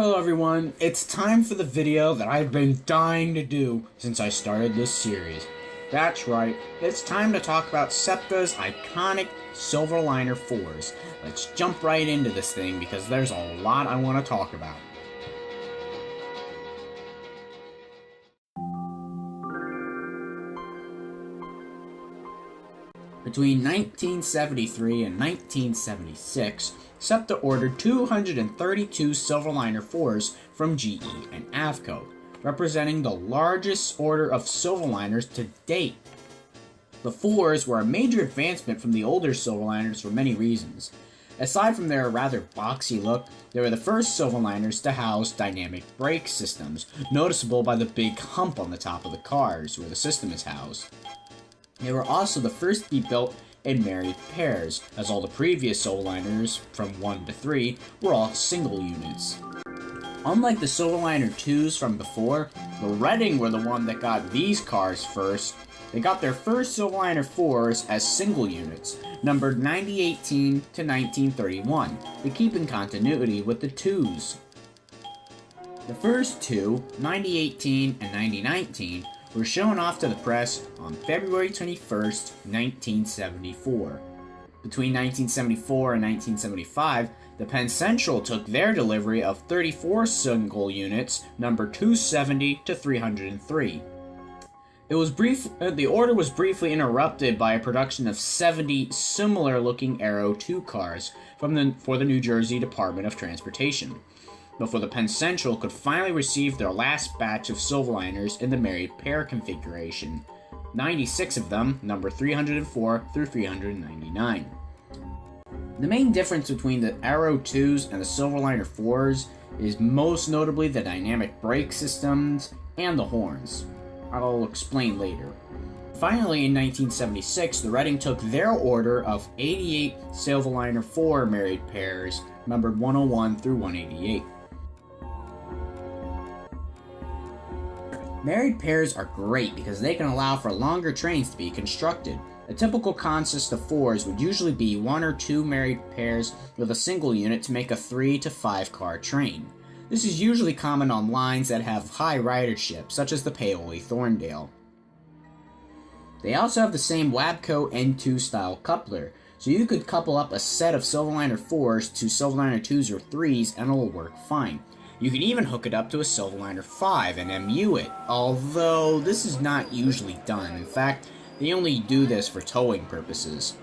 Hello everyone, it's time for the video that I've been dying to do since I started this series. That's right, it's time to talk about SEPTA's iconic Silverliner 4s. Let's jump right into this thing because there's a lot I want to talk about. Between 1973 and 1976, SEPTA ordered 232 Silverliner 4s from GE and Avco, representing the largest order of Silverliners to date. The 4s were a major advancement from the older Silverliners for many reasons. Aside from their rather boxy look, they were the first Silverliners to house dynamic brake systems, noticeable by the big hump on the top of the cars where the system is housed. They were also the first to be built in married pairs, as all the previous Silverliners, from 1 to 3, were all single units. Unlike the Silverliner 2s from before, the Reading were the one that got these cars first. They got their first Silverliner 4s as single units, numbered 9018 to 1931, to keep in continuity with the 2s. The first two, 9018 and 9019, were shown off to the press on February 21st, 1974. Between 1974 and 1975, the Penn Central took their delivery of 34 single units, numbered 270 to 303. The order was briefly interrupted by a production of 70 similar-looking Aero 2 cars for the New Jersey Department of Transportation, before the Penn Central could finally receive their last batch of Silverliners in the married pair configuration, 96 of them, number 304 through 399. The main difference between the Aero 2s and the Silverliner 4s is most notably the dynamic brake systems and the horns. I'll explain later. Finally, in 1976, the Reading took their order of 88 Silverliner 4 married pairs, numbered 101 through 188. Married pairs are great because they can allow for longer trains to be constructed. A typical consist of 4s would usually be 1 or 2 married pairs with a single unit to make a 3 to 5 car train. This is usually common on lines that have high ridership, such as the Paoli-Thorndale. They also have the same Wabco N2 style coupler, so you could couple up a set of Silverliner 4s to Silverliner 2s or 3s and it'll work fine. You can even hook it up to a Silverliner 5 and MU it, although this is not usually done. In fact, they only do this for towing purposes.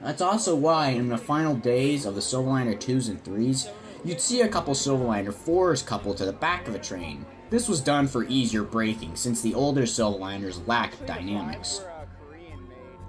That's also why in the final days of the Silverliner 2s and 3s, you'd see a couple Silverliner 4s coupled to the back of a train. This was done for easier braking since the older Silverliners lacked dynamics.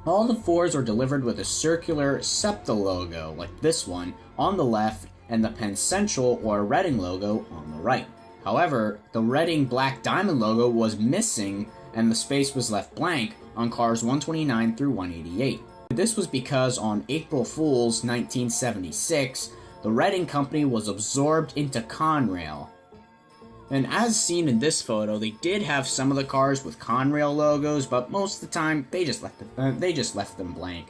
All the 4s were delivered with a circular SEPTA logo, like this one, on the left, and the Penn Central or Reading logo on the right. However, the Reading Black Diamond logo was missing and the space was left blank on cars 129 through 188. This was because on April Fool's 1976, the Reading company was absorbed into Conrail. And as seen in this photo, they did have some of the cars with Conrail logos, but most of the time they just left them blank.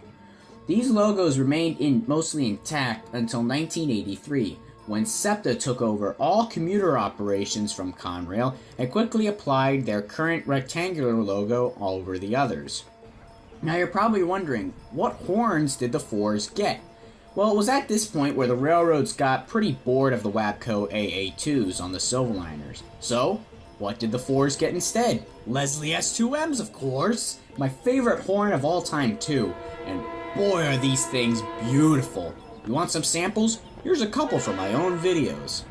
These logos remained mostly intact until 1983, when SEPTA took over all commuter operations from Conrail and quickly applied their current rectangular logo all over the others. Now you're probably wondering, what horns did the 4s get? Well, it was at this point where the railroads got pretty bored of the Wabco AA2s on the Silverliners. So, what did the 4s get instead? Leslie S2Ms, of course! My favorite horn of all time too, and boy are these things beautiful. You want some samples? Here's a couple from my own videos.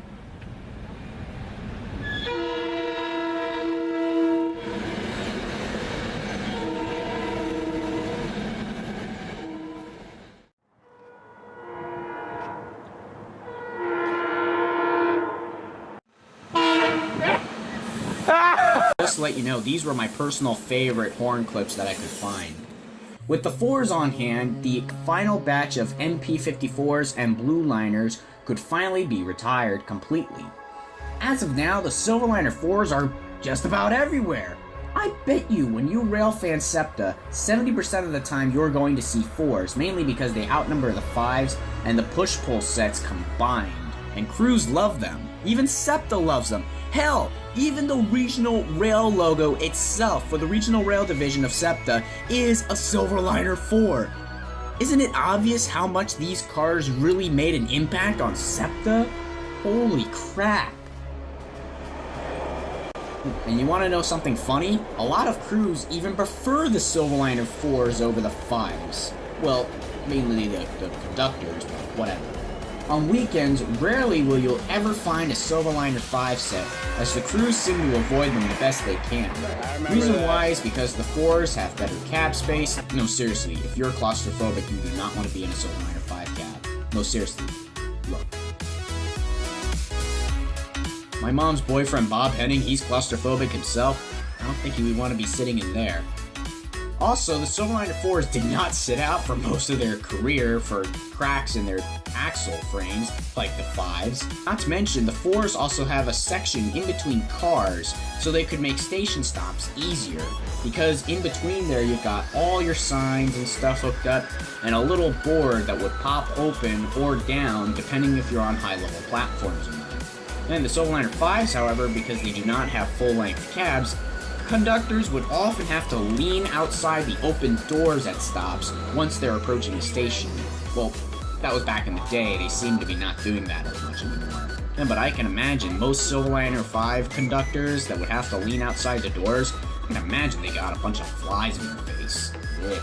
Just to let you know, these were my personal favorite horn clips that I could find. With the 4s on hand, the final batch of NP54s and Blue Liners could finally be retired completely. As of now, the Silverliner 4s are just about everywhere. I bet you when you railfan SEPTA, 70% of the time you're going to see 4s, mainly because they outnumber the 5s and the push-pull sets combined, and crews love them. Even SEPTA loves them. Hell, even the regional rail logo itself for the regional rail division of SEPTA is a Silverliner 4. Isn't it obvious how much these cars really made an impact on SEPTA? Holy crap. And you want to know something funny? A lot of crews even prefer the Silverliner 4s over the 5s. Well, mainly the conductors, but whatever. On weekends, rarely will you ever find a Silverliner 5 set, as the crews seem to avoid them the best they can. Reason why is because the 4s have better cab space. No, seriously, if you're claustrophobic, you do not want to be in a Silverliner 5 cab. No, seriously, look. My mom's boyfriend Bob Henning, he's claustrophobic himself. I don't think he would want to be sitting in there. Also, the Silverliner 4s did not sit out for most of their career for cracks in their axle frames, like the 5s. Not to mention, the 4s also have a section in between cars, so they could make station stops easier. Because in between there, you've got all your signs and stuff hooked up, and a little board that would pop open or down, depending if you're on high-level platforms or not. And the Silverliner 5s, however, because they do not have full-length cabs, conductors would often have to lean outside the open doors at stops once they're approaching a station. Well, that was back in the day. They seem to be not doing that as much anymore. Yeah, but I can imagine most Silverliner 5 conductors that would have to lean outside the doors, I can imagine they got a bunch of flies in their face. Yeah.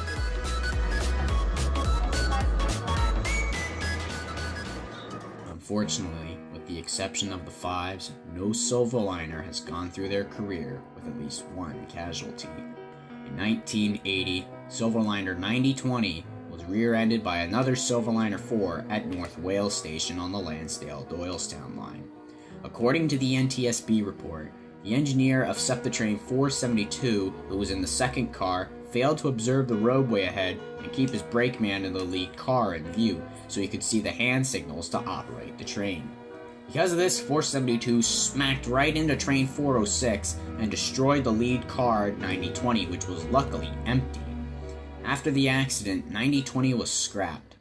Unfortunately, with the exception of the 5s, no Silverliner has gone through their career with at least one casualty. In 1980, Silverliner 9020 was rear-ended by another Silverliner 4 at North Wales Station on the Lansdale-Doylestown line. According to the NTSB report, the engineer of SEPTA train 472, who was in the second car, failed to observe the roadway ahead and keep his brakeman in the lead car in view so he could see the hand signals to operate the train. Because of this, 472 smacked right into train 406 and destroyed the lead car 9020, which was luckily empty. After the accident, 9020 was scrapped.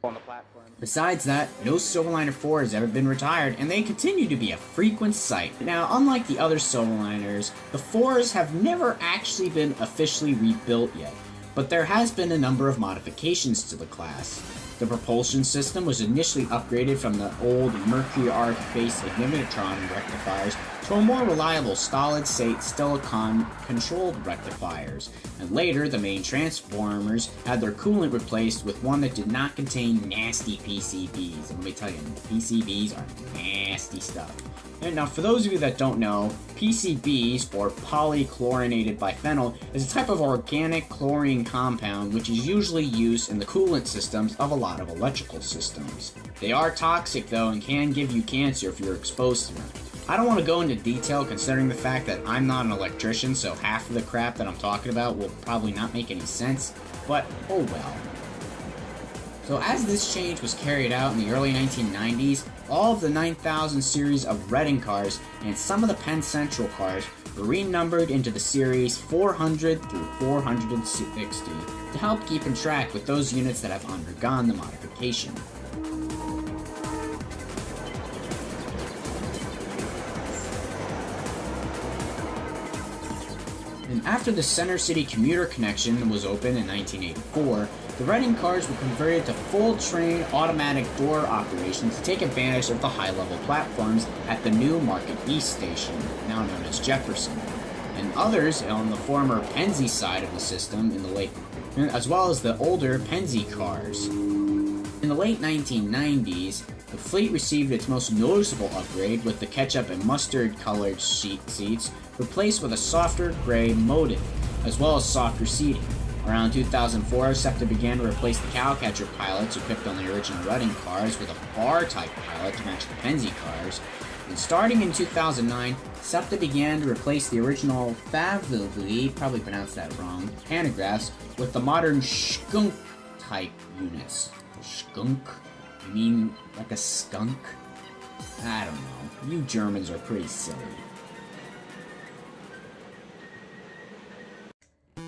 Besides that, no Silverliner 4 has ever been retired, and they continue to be a frequent sight. Now, unlike the other Silverliners, the 4s have never actually been officially rebuilt yet, but there has been a number of modifications to the class. The propulsion system was initially upgraded from the old Mercury Arc-based Ignitron rectifiers to a more reliable solid-state silicon-controlled rectifiers, and later the main transformers had their coolant replaced with one that did not contain nasty PCBs. And let me tell you, PCBs are nasty stuff. And now, for those of you that don't know, PCBs, or polychlorinated biphenyl, is a type of organic chlorine compound which is usually used in the coolant systems of a lot of electrical systems. They are toxic though and can give you cancer if you're exposed to them. I don't want to go into detail considering the fact that I'm not an electrician, so half of the crap that I'm talking about will probably not make any sense, but oh well. So as this change was carried out in the early 1990s, all of the 9000 series of Reading cars and some of the Penn Central cars were renumbered into the series 400 through 460 to help keep in track with those units that have undergone the modification. And after the Center City commuter connection was opened in 1984, the Reading cars were converted to full-train automatic door operation to take advantage of the high-level platforms at the new Market East station, now known as Jefferson, and others on the former Pennsy side of the system in the late, as well as the older Pennsy cars. In the late 1990s, the fleet received its most noticeable upgrade with the ketchup and mustard colored seats replaced with a softer gray motive, as well as softer seating. Around 2004, SEPTA began to replace the cowcatcher pilots equipped on the original Reading cars with a bar-type pilot to match the Pennsy cars. And starting in 2009, SEPTA began to replace the original Favili, probably pronounced that wrong, pantographs with the modern skunk-type units. Skunk? You mean like a skunk? I don't know. You Germans are pretty silly.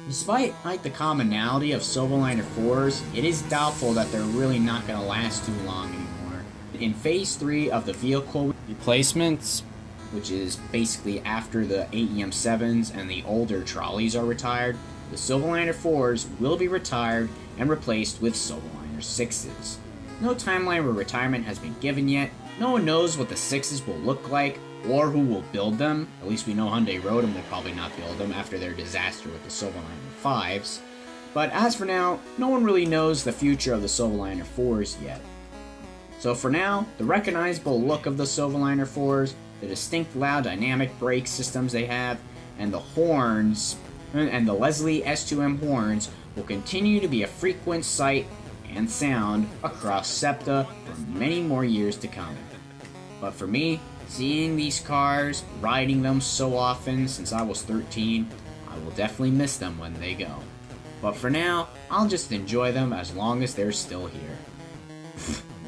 Despite the commonality of Silverliner 4s, it is doubtful that they're really not going to last too long anymore. In Phase 3 of the vehicle replacements, which is basically after the AEM7s and the older trolleys are retired, the Silverliner 4s will be retired and replaced with Silverliner 6s. No timeline where retirement has been given yet. No one knows what the 6s will look like or who will build them. At least we know Hyundai Rotem will probably not build them after their disaster with the Silverliner 5s. But as for now, no one really knows the future of the Silverliner 4s yet. So for now, the recognizable look of the Silverliner 4s, the distinct loud dynamic brake systems they have, and the horns, and the Leslie S2M horns will continue to be a frequent sight and sound across SEPTA for many more years to come. But for me, seeing these cars, riding them so often since I was 13, I will definitely miss them when they go. But for now, I'll just enjoy them as long as they're still here.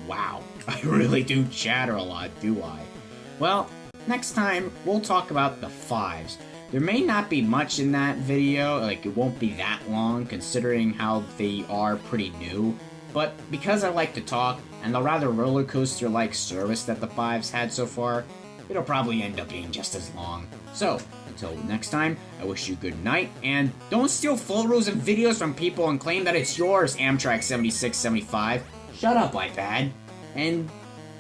Wow, I really do chatter a lot, do I? Well, next time, we'll talk about the 5s. There may not be much in that video, like it won't be that long considering how they are pretty new, but because I like to talk, and the rather roller coaster-like service that the 5s had so far, it'll probably end up being just as long. So, until next time, I wish you good night, and don't steal photos and videos from people and claim that it's yours, Amtrak 7675. Shut up, iPad. And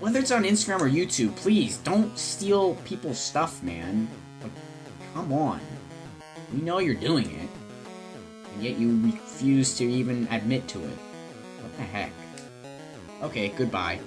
whether it's on Instagram or YouTube, please don't steal people's stuff, man. Like, come on. We know you're doing it, and yet you refuse to even admit to it. What the heck? Okay, goodbye.